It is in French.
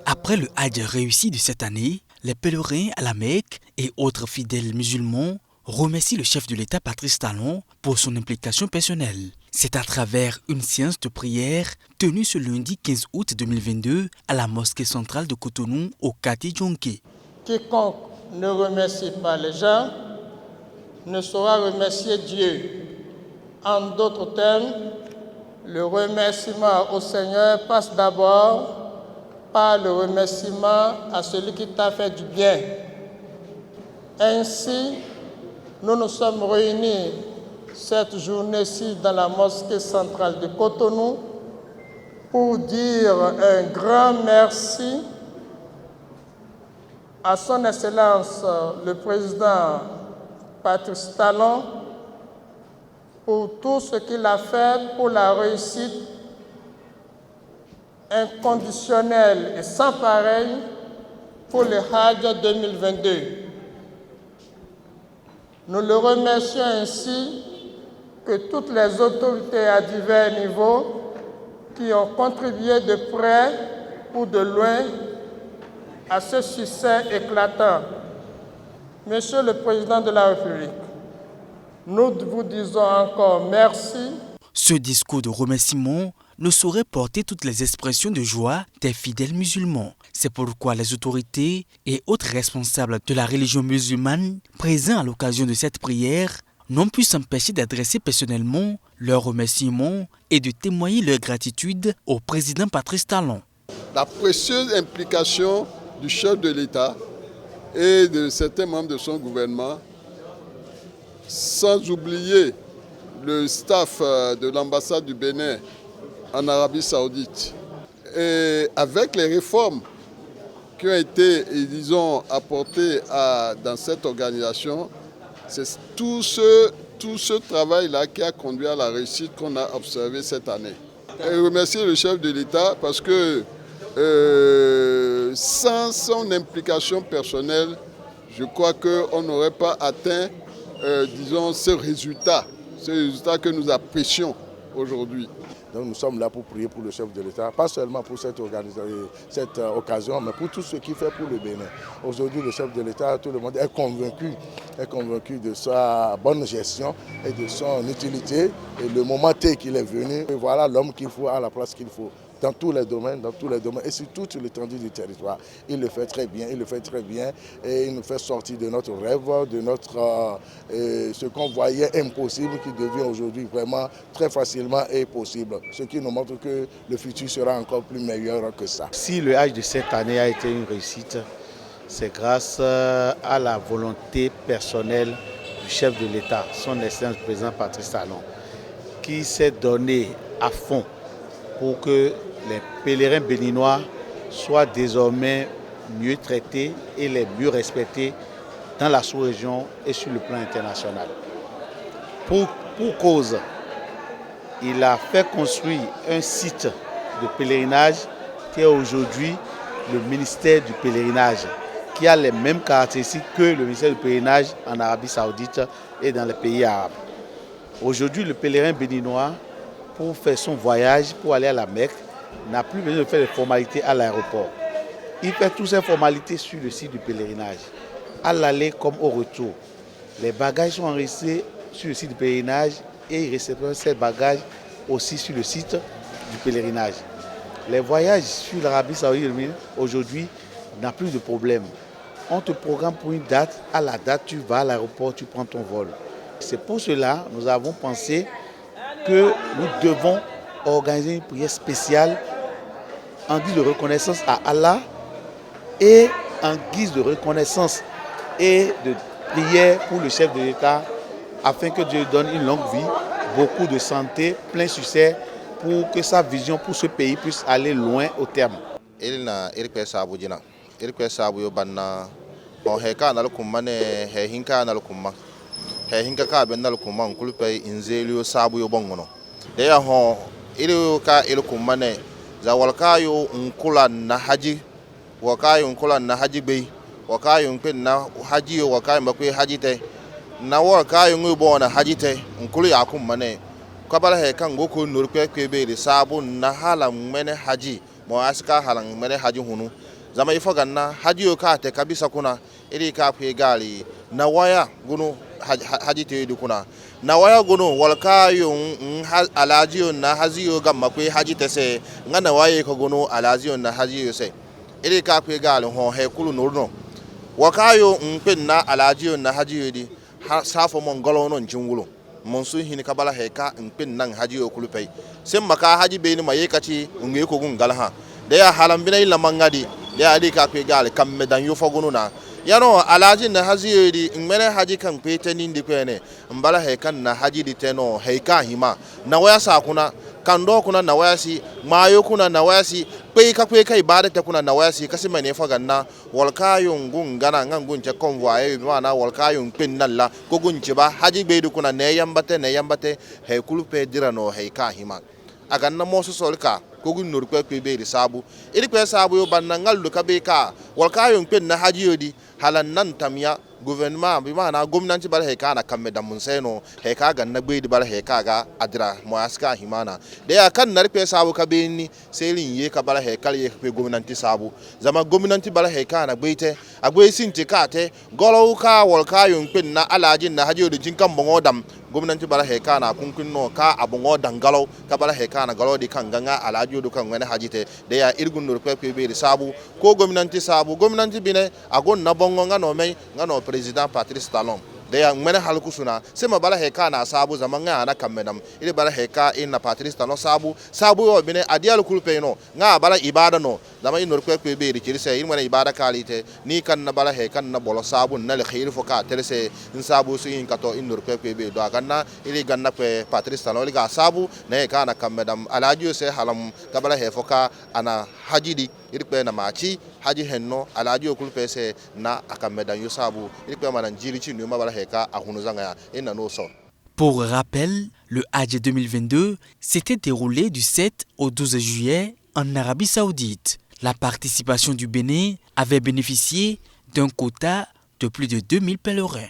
Après le Hajj réussi de cette année, les pèlerins à la Mecque et autres fidèles musulmans remercient le chef de l'État Patrice Talon pour son implication personnelle. C'est à travers une séance de prière tenue ce lundi 15 août 2022 à la mosquée centrale de Cotonou au quartier Djonké. Quiconque ne remercie pas les gens ne saura remercier Dieu. En d'autres termes, le remerciement au Seigneur passe d'abord par le remerciement à celui qui t'a fait du bien. Ainsi, nous nous sommes réunis cette journée-ci dans la mosquée centrale de Cotonou pour dire un grand merci à son Excellence le Président Patrice Talon pour tout ce qu'il a fait pour la réussite inconditionnelle et sans pareil pour le Hajj 2022. Nous le remercions ainsi que toutes les autorités à divers niveaux qui ont contribué de près ou de loin à ce succès éclatant. Monsieur le Président de la République, nous vous disons encore merci. Ce discours de remerciement ne saurait porter toutes les expressions de joie des fidèles musulmans. C'est pourquoi les autorités et autres responsables de la religion musulmane présents à l'occasion de cette prière n'ont pu s'empêcher d'adresser personnellement leurs remerciements et de témoigner leur gratitude au président Patrice Talon. La précieuse implication du chef de l'État et de certains membres de son gouvernement, sans oublier le staff de l'ambassade du Bénin en Arabie Saoudite. Et avec les réformes qui ont été, disons, apportées dans cette organisation, c'est tout ce travail-là qui a conduit à la réussite qu'on a observée cette année. Et remercier le chef de l'État parce que sans son implication personnelle, je crois qu'on n'aurait pas atteint, disons, ce résultat que nous apprécions aujourd'hui. Donc nous sommes là pour prier pour le chef de l'État, pas seulement pour cette occasion, mais pour tout ce qu'il fait pour le Bénin. Aujourd'hui, le chef de l'État, tout le monde est convaincu de sa bonne gestion et de son utilité. Et le moment T qu'il est venu, et voilà l'homme qu'il faut à la place qu'il faut. Dans tous les domaines et sur toute l'étendue du territoire. Il le fait très bien et il nous fait sortir de notre rêve, de ce qu'on voyait impossible qui devient aujourd'hui vraiment très facilement et possible. Ce qui nous montre que le futur sera encore plus meilleur que ça. Si le Hajj de cette année a été une réussite, c'est grâce à la volonté personnelle du chef de l'État, son Excellence le président Patrice Talon, qui s'est donné à fond pour que les pèlerins béninois soient désormais mieux traités et les mieux respectés dans la sous-région et sur le plan international. Pour cause, il a fait construire un site de pèlerinage qui est aujourd'hui le ministère du pèlerinage, qui a les mêmes caractéristiques que le ministère du pèlerinage en Arabie Saoudite et dans les pays arabes. Aujourd'hui, le pèlerin béninois, pour faire son voyage, pour aller à la Mecque, n'a plus besoin de faire les formalités à l'aéroport. Il fait toutes ces formalités sur le site du pèlerinage, à l'aller comme au retour. Les bagages sont enregistrés sur le site du pèlerinage et il réceptionne ces bagages aussi sur le site du pèlerinage. Les voyages sur l'Arabie Saoudite aujourd'hui n'ont plus de problème. On te programme pour une date, à la date tu vas à l'aéroport, tu prends ton vol. C'est pour cela que nous avons pensé que nous devons organiser une prière spéciale en guise de reconnaissance à Allah et en guise de reconnaissance et de prière pour le chef de l'État afin que Dieu donne une longue vie, beaucoup de santé, plein succès pour que sa vision pour ce pays puisse aller loin au terme. Zawalkayo unkula na haji wakayo unkula na haji bei wakayo unpen na haji wakayo mbakwe haji te na war ka yungu bo na hajite nkulu ya kum mane kabala he kan go ko nur kwe be de sabu na hala mene haji mo aska hala mene haji hunu zama ifo ganna haji yo ka te kabisa kuna iri ka kwe gali na waya gunu haji te du kuna na waya gunu wal ka yun alaji yo na haji yo gamma kwe haji te se ngana waye ko gunu alaji yo na haji yo se iri ka kwe gali ho he kulu nurno wakayo mpin na alaji yo na haji yo di safo mon galo non jingulu monsu hini kabala heka mpin nan haji yo kulupei sem maka haji be ni mayekati ngi ko gun galha de ya halam binai la mangadi de ya dika kwe gal kam medan yo fogunu na yano alaji na haji yo di ngmene haji kan pete ni ndi kwene mbala heka na haji di teno heka hima na waya sa kuna kando kuna na wayasi mayo kuna na wayasi kwe ka ibadata kuna na wayasi kasi mane fa ganna walkayo ngun gana ngangun che convoy mana walkayo pin nalla ko gunci ba haji be du kuna ne yambate he kulupe dirano he ka hima aganna moso solka ko gun nur kwe be sabu iri kwe sabu yo banna ngaldu ka be ka walkayo pin na haji yodi halan nan tamya gouvernement bi mana gwamnati bar heka na kamme da mun seno heka ga na gbe di bar heka ga adira mo aska himana da ya kan narpe sabu ka be ni selin ye ka bar heka ye pe gwamnati sabu zama gwamnati bar heka na gbeite agbe sinti ka te golo ka wol ka yun pin na alajin na hajo di jinkan bongo dam gwamnati bar heka na kunkun no ka abongo dangalo ka bar heka na galo di kan ganga alajo do kan wani hajite da ya irgun nur pe be sabu ko gwamnati sabu gwamnati bine agon na bongo ngano mai ngano président Patrice Talon de ya mene halku suna sema bala heka na sabu zaman nga na kamedam ile bala heka in na Patrice Talon sabu yo bine adial kulpe no nga bala ibada no zama inor kwe be ri kirse in mene ibada kalite ni kan na bala heka na bolo sabu na le khir fo ka terse in sabu su in kato inor kwe be do ganna ile ganna kwe Patrice Talon ile ga sabu na heka na kamedam alaji se halam ka bala he foka ana hajidi irikpe na machi haji henno alaji okulpe se na akamedan yosabu irikpe manan jirichi nyuma bala heka ahunuzanga ya ina no so. Pour rappel, le Hajj 2022 s'était déroulé du 7 au 12 juillet en Arabie Saoudite. La participation du Bénin avait bénéficié d'un quota de plus de 2000 pèlerins.